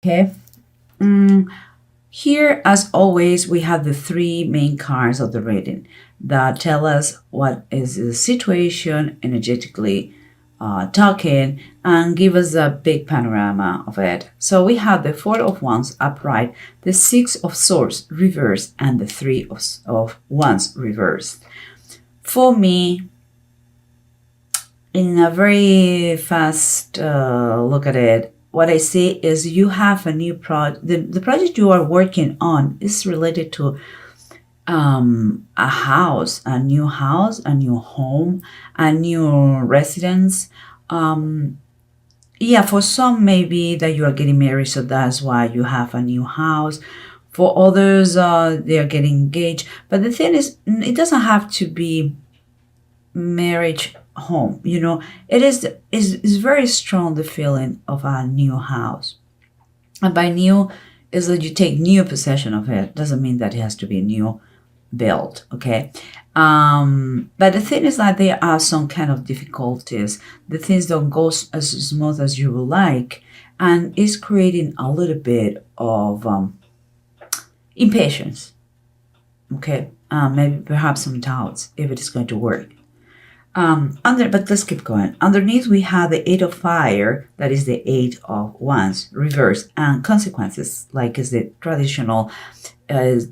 Okay. Mm, Here, as always, we have the three main cards of the reading that tell us what is the situation energetically talking and give us a big panorama of it. So we have the Four of Wands upright, the Six of Swords reversed, and the Three of Wands reversed. For me, in a very fast look at it, what I see is you have a new project. The project you are working on is related to a house, a new home, a new residence. Yeah, for some, maybe that you are getting married, so that's why you have a new house. For others, they are getting engaged. But the thing is, it doesn't have to be marriage home. It is very strong, the feeling of a new house. And by new is that you take new possession of it. Doesn't mean that it has to be new built. Okay. But the thing is that there are some kind of difficulties. The things don't go as smooth as you would like, and it's creating a little bit of impatience. Okay. Maybe perhaps some doubts if it is going to work. But let's keep going. Underneath, we have the Eight of Fire, that is the Eight of Wands, reversed, and consequences, like is the traditional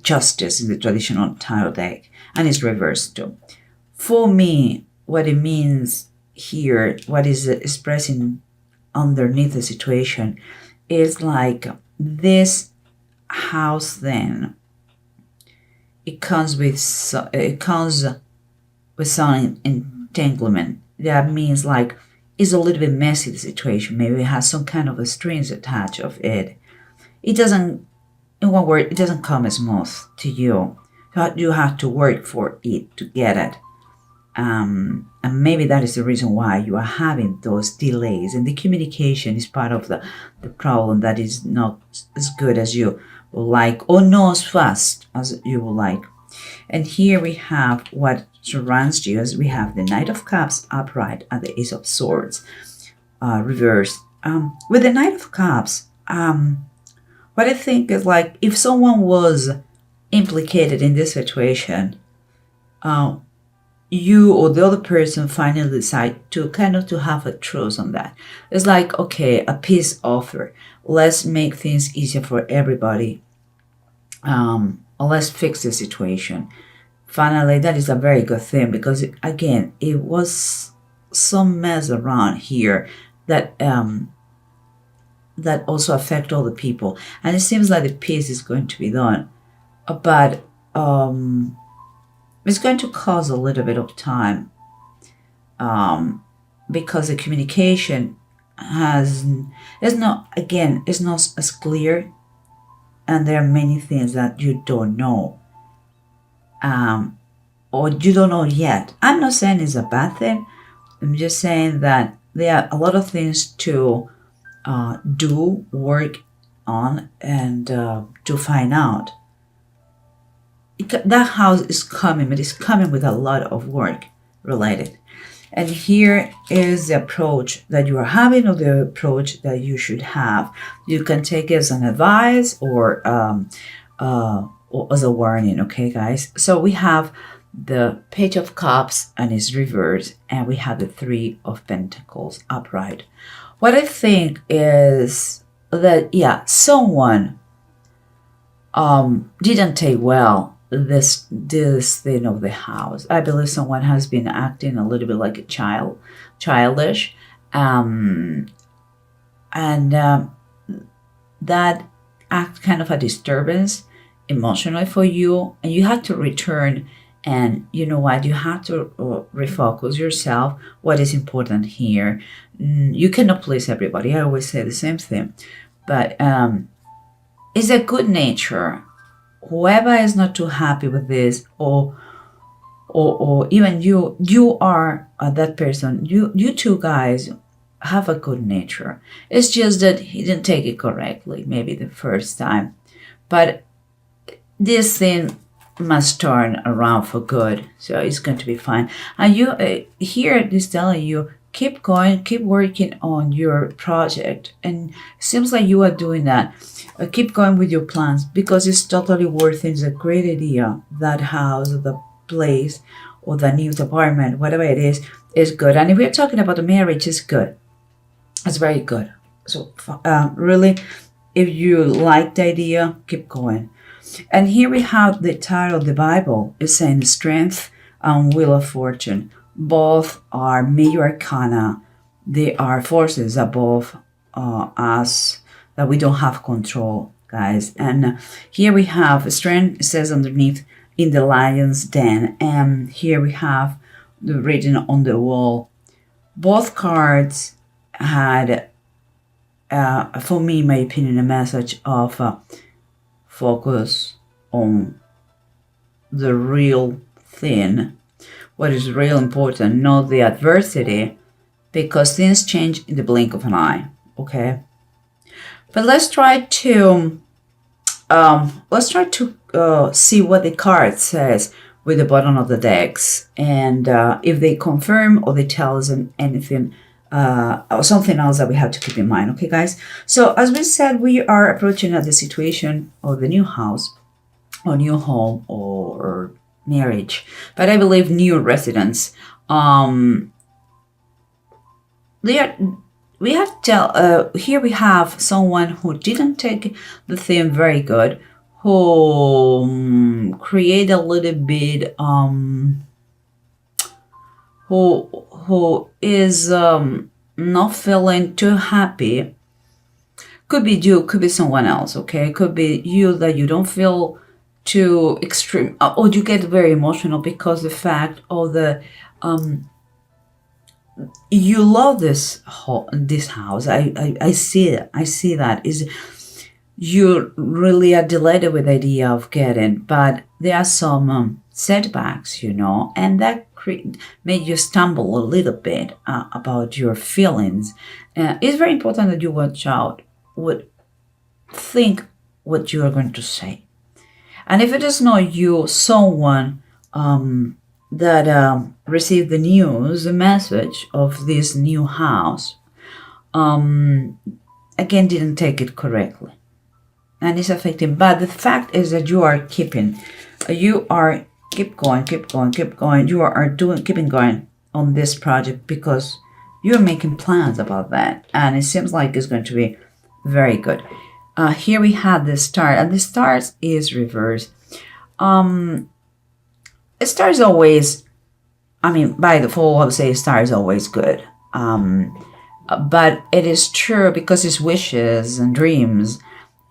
justice in the traditional tarot deck, and it's reversed too. For me, what it means here, what is expressing underneath the situation, is like this house. Then it comes with some entanglement. That means like it's a little bit messy, the situation. Maybe it has some kind of a strings attached of it. It doesn't, in one word, it doesn't come as smooth to you. You have to work for it to get it. And maybe that is the reason why you are having those delays. And the communication is part of the problem, that is not as good as you would like, or not as fast as you would like. And here we have what surrounds you, as we have the Knight of Cups upright and the Ace of Swords reversed. With the Knight of Cups, what I think is like if someone was implicated in this situation, you or the other person finally decide to kind of to have a truce on that. It's like, okay, a peace offer. Let's make things easier for everybody. Let's fix the situation. Finally, that is a very good thing, because again, it was some mess around here that that also affect all the people, and it seems like the peace is going to be done, but it's going to cause a little bit of time, because the communication is not as clear, and there are many things that you don't know, or you don't know yet. I'm not saying it's a bad thing. I'm just saying that there are a lot of things to work on, and to find out. That house is coming, but it's coming with a lot of work related. And here is the approach that you are having, or the approach that you should have. You can take it as an advice, or as a warning, okay, guys? So we have the Page of Cups and it's reversed, and we have the Three of Pentacles upright. What I think is that, yeah, someone didn't take well this thing of the house. I believe someone has been acting a little bit like a childish, and that act kind of a disturbance emotionally for you, and you had to return. And you know what? You have to refocus yourself. What is important here? You cannot please everybody. I always say the same thing, but it's a good nature. Whoever is not too happy with this, or even you are that person. You two guys have a good nature. It's just that he didn't take it correctly, maybe the first time, but this thing must turn around for good, so it's going to be fine. And you here is telling you, keep going, keep working on your project. And it seems like you are doing that. Keep going with your plans because it's totally worth it. It's a great idea. That house or the place or the new apartment, whatever it is good. And if we're talking about the marriage, it's good. It's very good. So really, if you like the idea, keep going. And here we have the title of the Bible is saying strength and wheel of fortune. Both are major arcana. They are forces above us that we don't have control, guys. And here we have strength, it says underneath, in the lion's den. And here we have the written on the wall. Both cards had, for me, in my opinion, a message of focus on the real thing, what is real important, not the adversity, because things change in the blink of an eye. Okay, but let's try to see what the card says with the bottom of the decks, and if they confirm or they tell us anything or something else that we have to keep in mind. Okay, guys. So as we said, we are approaching at the situation of the new house or new home or marriage, but I believe new residence. We have here we have someone who didn't take the thing very good, who create a little bit who is not feeling too happy. Could be you, could be someone else, okay? Could be you that you don't feel too extreme, or you get very emotional because the fact of the you love this house. I see it. I see that is you really are delighted with the idea of getting, but there are some setbacks, and that made you stumble a little bit about your feelings. It's very important that you watch out, think what you are going to say. And if it is not you, someone that received the news, the message of this new house, again, didn't take it correctly. And it's affecting. But the fact is that you are keep going. You are keeping going on this project because you're making plans about that. And it seems like it's going to be very good. Here we have the star, and the stars is reversed. A star is always, by default, I would say star is always good. But it is true because it's wishes and dreams.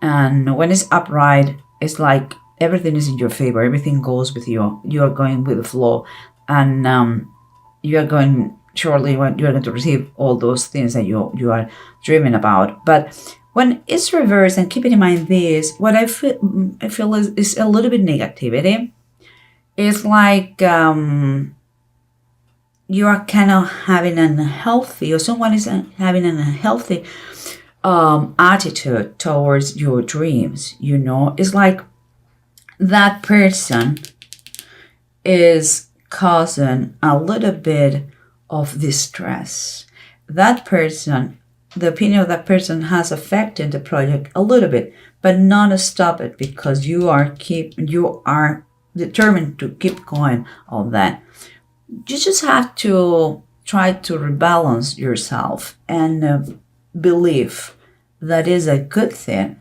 And when it's upright, it's like everything is in your favor. Everything goes with you. You are going with the flow. And you are going, surely you're going to receive all those things that you are dreaming about. But when it's reversed, and keeping in mind this, what I feel is a little bit negativity. It's like you are kind of having an unhealthy, or someone is having an unhealthy attitude towards your dreams. It's like that person is causing a little bit of distress. That person, the opinion of that person has affected the project a little bit, but not to stop it because you are determined to keep going on that. You just have to try to rebalance yourself and believe that is a good thing.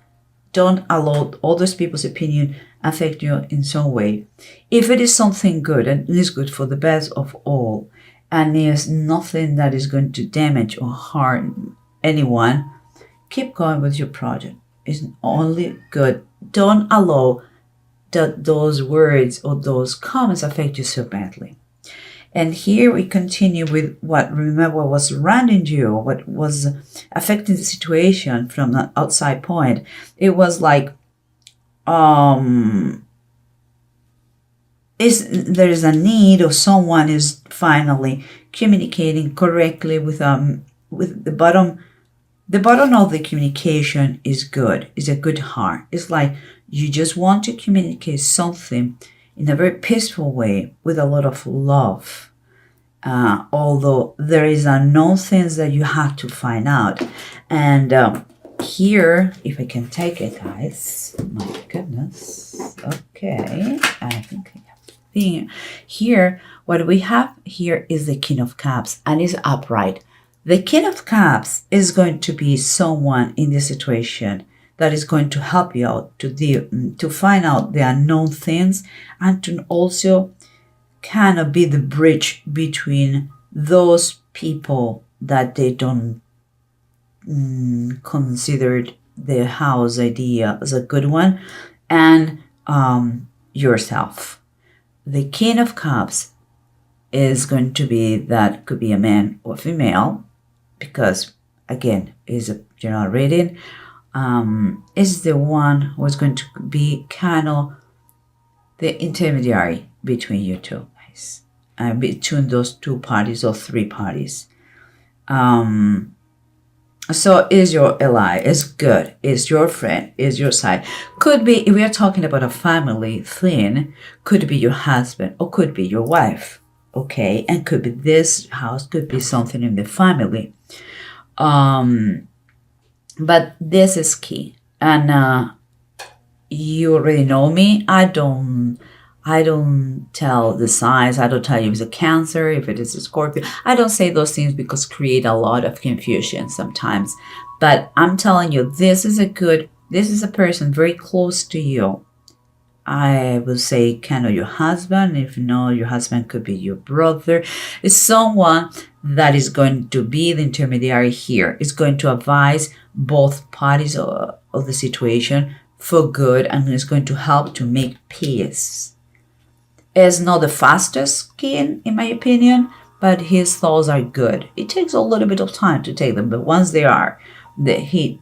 Don't allow other people's opinion affect you in some way. If it is something good and it is good for the best of all, and there's nothing that is going to damage or harm anyone, keep going with your project. It's only good. Don't allow those words or those comments affect you so badly. And here we continue with what was surrounding you, what was affecting the situation from the outside point. It was like, there is a need, or someone is finally communicating correctly with the bottom. The bottom of the communication is good. It's a good heart. It's like you just want to communicate something in a very peaceful way with a lot of love. although there is unknown things that you have to find out. And here, if I can take it, guys, my goodness. Okay, I think here, what we have here is the King of Cups, and is upright. The King of Cups is going to be someone in this situation that is going to help you out to find out the unknown things, and to also kind of be the bridge between those people that they don't consider the house idea as a good one, and yourself. The King of Cups is going to be, that could be a man or female, because again, is a general reading. Is the one who is going to be kind of the intermediary between you two guys, between those two parties or three parties. So is your ally, is good, is your friend, is your side. Could be, if we are talking about a family thing, could be your husband or could be your wife, okay? And could be this house, could be something in the family. But this is key. And you already know me. I don't tell the signs. I don't tell you if it's a Cancer, if it is a Scorpio. I don't say those things because create a lot of confusion sometimes. But I'm telling you, this is a person very close to you. I will say kind of your husband. If no, your husband could be your brother. It's someone that is going to be the intermediary here. It's going to advise both parties of the situation for good, and is going to help to make peace. Is not the fastest king, in my opinion, but his thoughts are good. It takes a little bit of time to take them, but once they are, he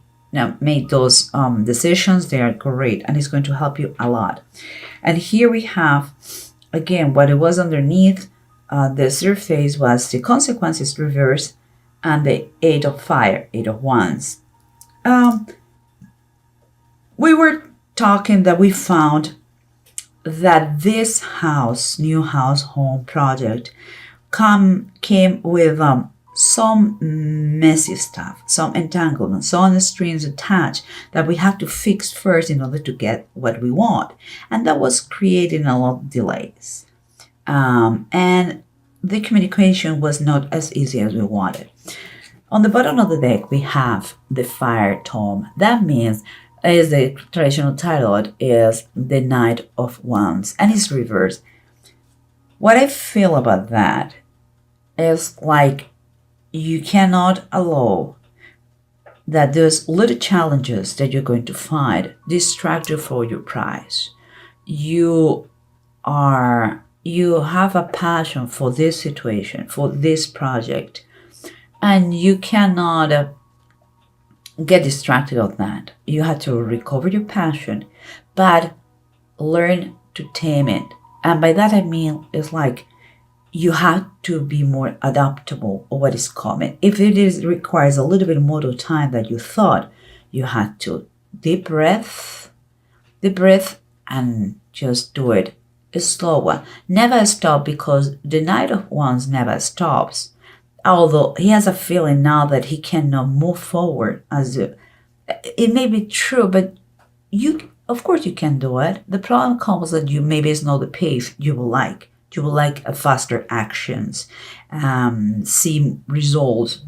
made those decisions, they are great, and it's going to help you a lot. And here we have, again, what it was underneath the surface was the consequences reversed, and the Eight of Fire, Eight of Wands. We were talking that we found that this house, new house, home project, came with some messy stuff, some entanglements, some strings attached that we had to fix first in order to get what we want. And that was creating a lot of delays. And the communication was not as easy as we wanted. On the bottom of the deck, we have the Fire Tome. That means, as the traditional title is, the Knight of Wands, and it's reversed. What I feel about that is like you cannot allow that those little challenges that you're going to find distract you for your prize. You have a passion for this situation, for this project, and you cannot get distracted on that. You have to recover your passion, but learn to tame it. And by that I mean, it's like you have to be more adaptable of what is coming. If it requires a little bit more time than you thought, you have to deep breath, and just do it slower. Never stop, because the Knight of Wands never stops. Although he has a feeling now that he cannot move forward, it may be true, but of course you can do it. The problem comes that maybe it's not the pace you will like. You will like a faster actions, see results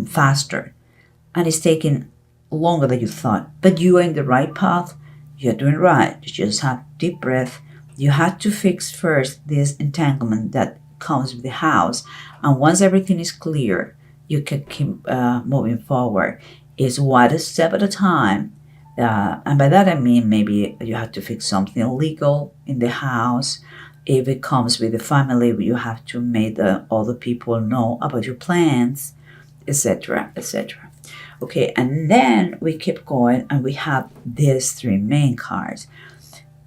faster, and it's taking longer than you thought. But you are in the right path. You're doing right. You just have deep breath. You have to fix first this entanglement that comes with the house, and once everything is clear, you can keep moving forward. It's one step at a time, and by that I mean maybe you have to fix something illegal in the house. If it comes with the family, you have to make the other people know about your plans, etc., etc. Okay, and then we keep going, and we have these three main cards.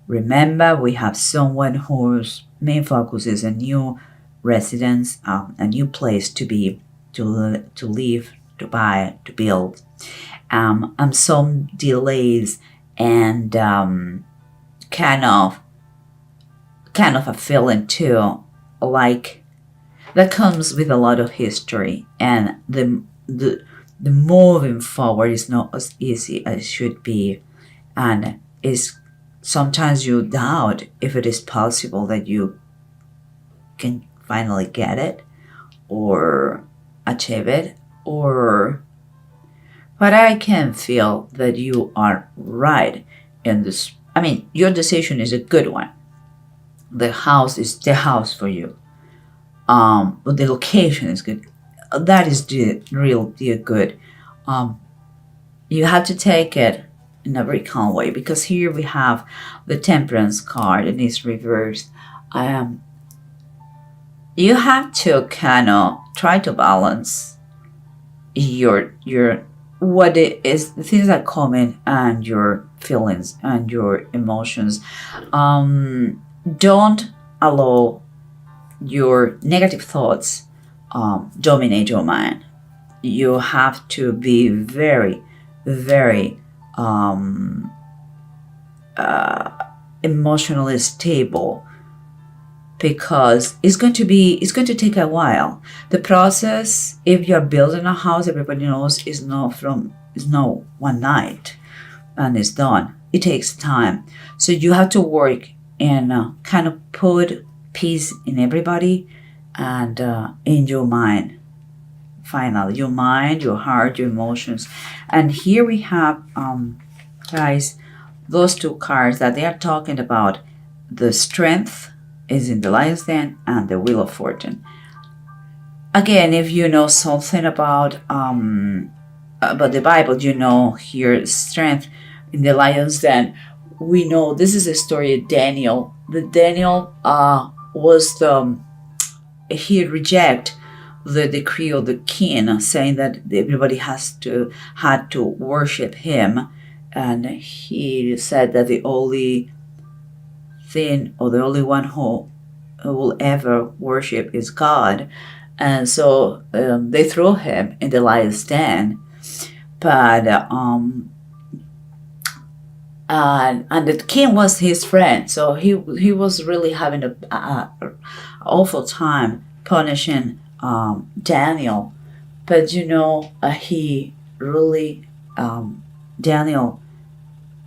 Remember, we have someone whose main focus is a new residence, a new place to be, to live, to buy, to build, and some delays, and kind of a feeling too, like that comes with a lot of history, and the moving forward is not as easy as it should be, and is sometimes you doubt if it is possible that you can finally get it or achieve it, or but I can feel that you are right in this. I mean, your decision is a good one. The house is the house for you. But the location is good. That is the real deal good. Um, you have to take it in a very calm way, because here we have the Temperance card and it's reversed. Um, you have to kind of try to balance your what it is, the things that come in, and your feelings and your emotions. Don't allow your negative thoughts dominate your mind. You have to be very, very emotionally stable, because it's going to take a while. The process, if you're building a house, everybody knows, is not one night and it's done. It takes time. So you have to work and kind of put peace in everybody, and in your mind. Finally, your mind, your heart, your emotions. And here we have, guys, those two cards that they are talking about. The Strength is in the Lion's Den, and the Wheel of Fortune. Again, if you know something about the Bible, you know here Strength in the Lion's Den. We know this is a story of Daniel. The Daniel was he reject the decree of the king, saying that everybody had to worship him, and he said that the only thing, or the only one who will ever worship, is God. And so they threw him in the lion's den. But and the king was his friend, so he was really having a awful time punishing Daniel. But he really, Daniel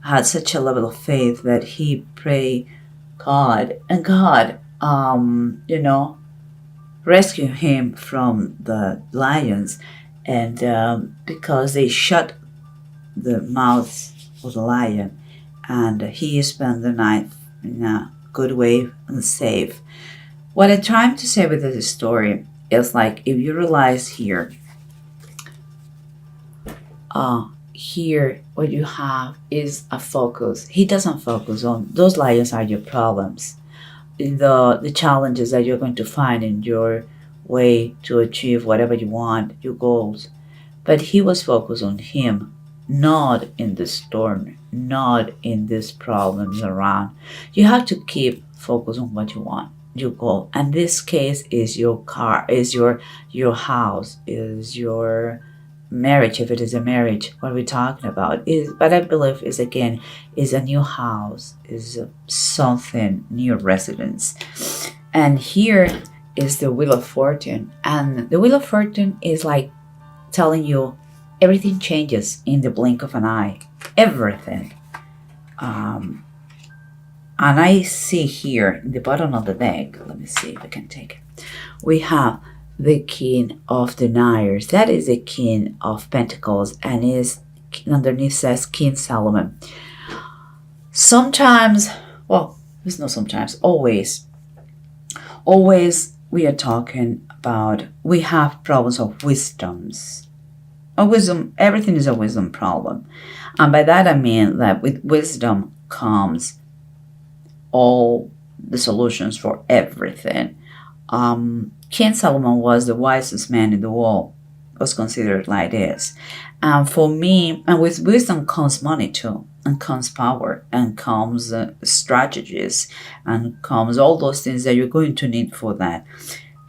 had such a level of faith that he prayed God, and God rescued him from the lions. And because they shut the mouths of the lion, and he spent the night in a good way and safe. What I'm trying to say with this story is, like, if you realize here what you have is a focus. He doesn't focus on those lions are your problems, the challenges that you're going to find in your way to achieve whatever you want, your goals. But he was focused on him, not in the storm, not in these problems around. You have to keep focus on what you want, your goal. And this case is your car, is your house, is your marriage. If it is a marriage, what we're talking about is, but I believe is, again, is a new house, is something, new residence. And here is the Wheel of Fortune, and the Wheel of Fortune is like telling you everything changes in the blink of an eye, everything. And I see here in the bottom of the deck, let me see if I can take it, we have the King of Deniers. That is the King of Pentacles, and is underneath says King Solomon. Sometimes, well, it's not sometimes, always we are talking about, we have problems of wisdoms. A wisdom, everything is a wisdom problem. And by that I mean that with wisdom comes all the solutions for everything. King Solomon was the wisest man in the world, was considered like this. And for me, and with wisdom comes money too, and comes power, and comes strategies, and comes all those things that you're going to need for that.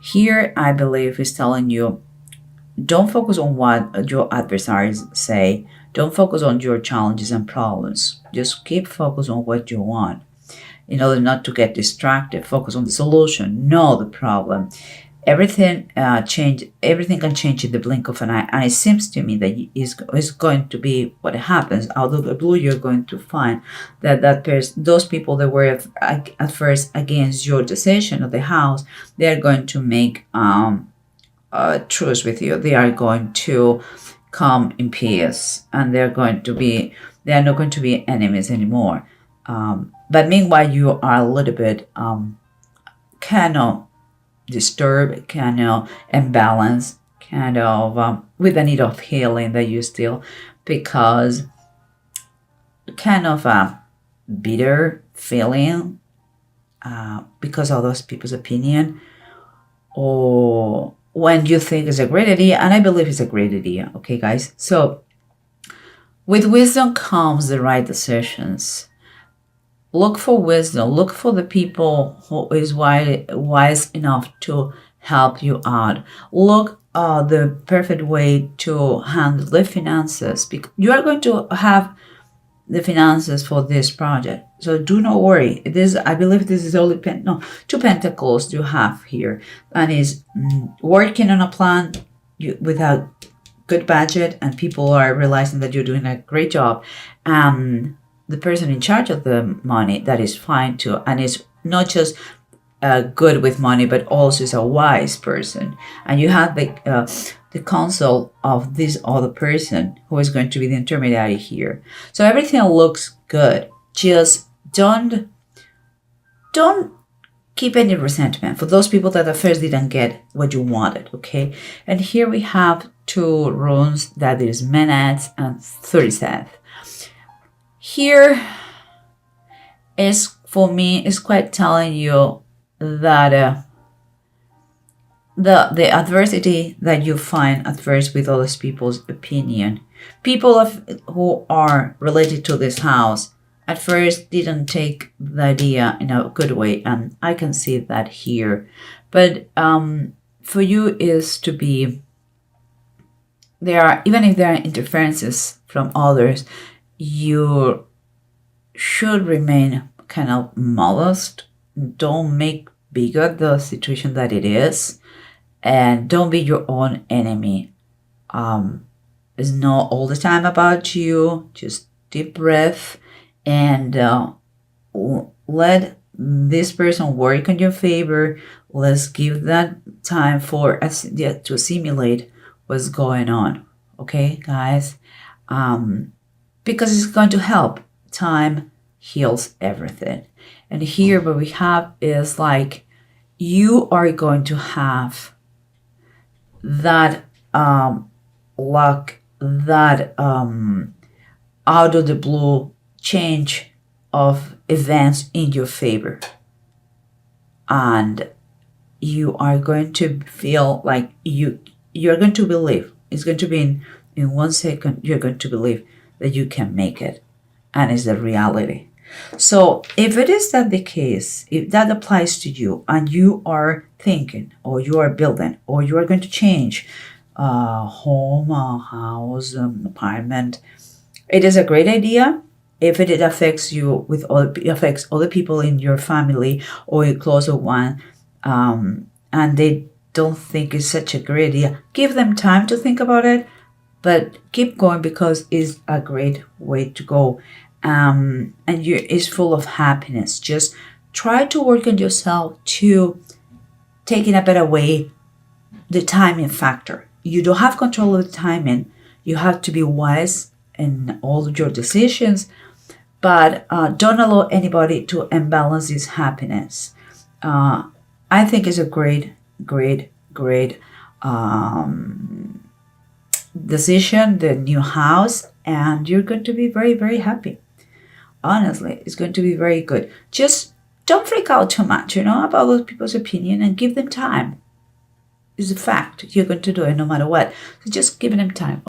Here, I believe he's telling you, don't focus on what your adversaries say. Don't focus on your challenges and problems. Just keep focus on what you want. In order not to get distracted, focus on the solution, not the problem. Everything change. Everything can change in the blink of an eye, and it seems to me that is going to be what happens. Out of the blue, you're going to find that those people that were at first against your decision of the house, they're going to make a truce with you. They are going to come in peace, and they are not going to be enemies anymore. But meanwhile, you are a little bit kind of disturbed, kind of imbalanced, kind of with a need of healing that you still, because kind of a bitter feeling because of those people's opinion, or when you think it's a great idea, and I believe it's a great idea. Okay, guys. So with wisdom comes the right decisions. Look for wisdom. Look for the people who is wise enough to help you out. Look the perfect way to handle the finances, because you are going to have the finances for this project. So do not worry. I believe this is only two pentacles you have here, and is working on a plan without good budget, and people are realizing that you're doing a great job. The person in charge of the money, that is fine too, and is not just good with money, but also is a wise person. And you have the counsel of this other person who is going to be the intermediary here. So everything looks good. Just don't keep any resentment for those people that at first didn't get what you wanted. Okay, and here we have two runes, that is Menats and 37th. Here is, for me, is quite telling you that the adversity that you find at first with other people's opinion, people who are related to this house, at first didn't take the idea in a good way, and I can see that here. But for you is to be there, even if there are interferences from others, you should remain kind of modest. Don't make bigger the situation that it is, and don't be your own enemy. It's not all the time about you. Just deep breath and let this person work in your favor. Let's give that time to assimilate what's going on. Okay, guys? Because it's going to help. Time heals everything. And here what we have is like, you are going to have that luck, that out of the blue change of events in your favor. And you are going to feel like you're going to believe. It's going to be in 1 second, you're going to believe that you can make it, and it's the reality. So if it is that the case, if that applies to you, and you are thinking, or you are building, or you are going to change a home, a house, apartment, it is a great idea. If it affects you affects other people in your family or a closer one, and they don't think it's such a great idea, give them time to think about it. But keep going, because it's a great way to go. And it's full of happiness. Just try to work on yourself to take in a better way the timing factor. You don't have control of the timing. You have to be wise in all of your decisions, but don't allow anybody to imbalance this happiness. I think it's a great decision, the new house, and you're going to be very, very happy. Honestly, it's going to be very good. Just don't freak out too much, about those people's opinion, and give them time. It's a fact. You're going to do it no matter what. So just give them time.